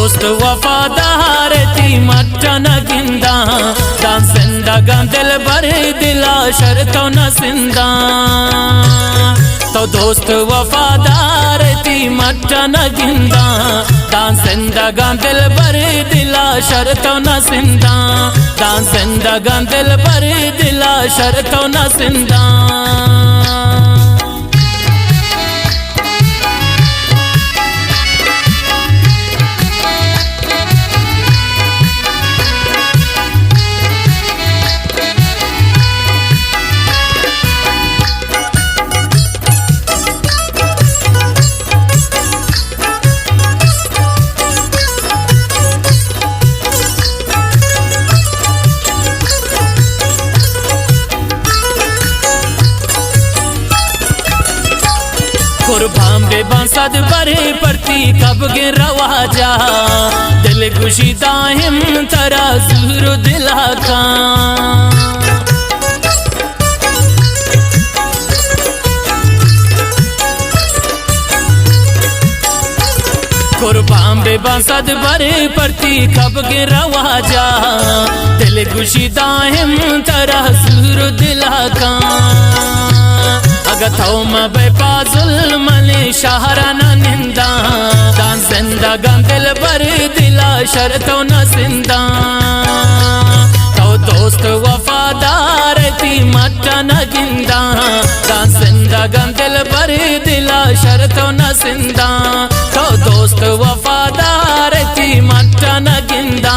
दोस्त वफादार ती मट्टा न गिंदा दान जिंदगा दिल भर दिला शर्तों न सिंदा तो दोस्त वफादार ती मट्टा न गिंदा दान जिंदगा दिल भर दिला शर्तों न सिंदा दान जिंदगा दिल भर दिला शर्तों न सिंदा कुर्बान बेबासद बरे परती कब गे रवाजा दिल खुशी दाहिम तरा जूर दिला का कुर्बान बेबासद बरे परती कब गे रवाजा दिल खुशी दाहिम तरा जूर दिला का अगथौ बेपा जुल्म ने शहरा न निंदा दान जिंदगा दिल भर दिला शर्तों न सिंदा तो दोस्त वफादार ती मट्टा न गिंदा दान जिंदगा दिल भर दिला शर्तों न सिंदा तो दोस्त वफादार ती मट्टा न गिंदा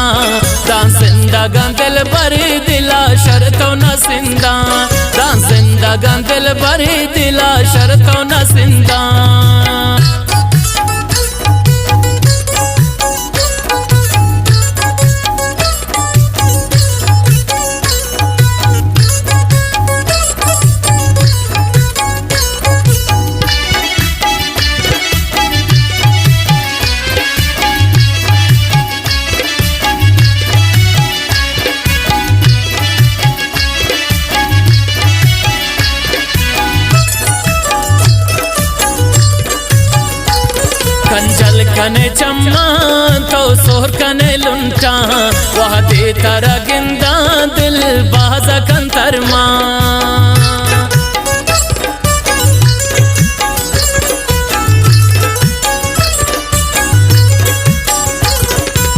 दान जिंदगा दिल भर दिला शर्तों न सिंदा दान जिंदगा दिल भर दिला शर्तों न सिंदा कंजल कने चम्मा तो सोहर कने लुंटा वह दे तारा गिंदा दिल बाजा कंतरमा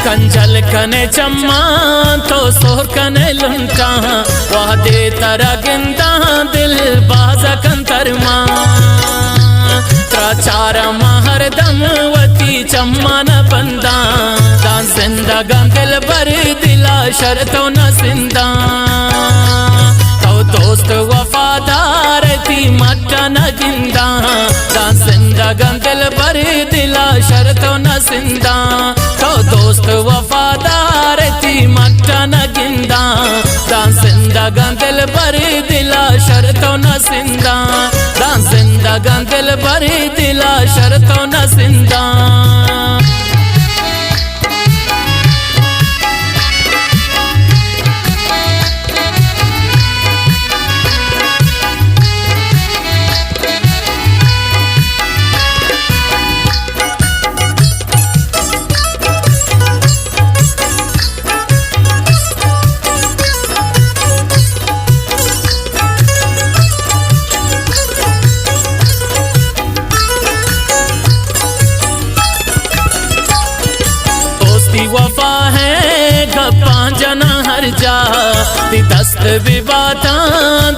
कंजल कने चम्मा तो सोहर कने लुंटा वह दे तारा गिंदा दिल बाजा कंतरमा चार महर दम वती चम्मा न बंदा दान जिंदगा दिल भर दिला शर्तों न सिंदा तो दोस्त वफादार ती मट्टा न गिंदा दान जिंदगा दिल भर दिला शर्तों न सिंदा तो दोस्त वफादार ती मट्टा न गिंदा दान जिंदगा दिल भर दिला शर्तों न सिंदा दान जिंदगा दिल भर दिला शर्तों न सिंदा वफा है गप्पा जना हर जा ती दस्त भी बाता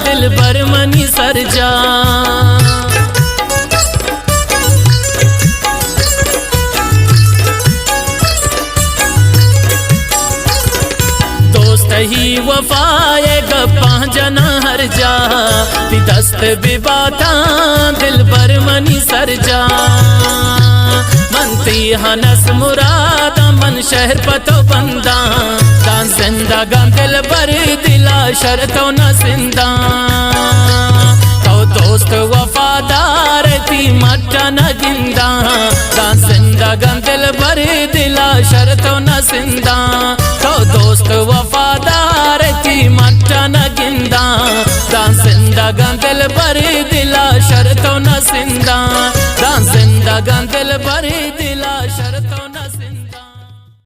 दिल भर मनी सर जा दोस्त ही वफा है गप्पा जना हर जा ती दस्त भी बाता दिल भर मनी सर जा मनती हनस मुराद मन शहर पतो बंदा दान जिंदगा दिल भर दिला शर्तों न सिंदा तो दोस्त वफादार ती मट्टा न गिंदा दान जिंदगा दिल भर दिला शर्तों न सिंदा तो दोस्त वफादार ती मट्टा न गिंदा दान जिंदगा दिल भर दिला शर्तों न सिंदा दान जिंदगा दिल भर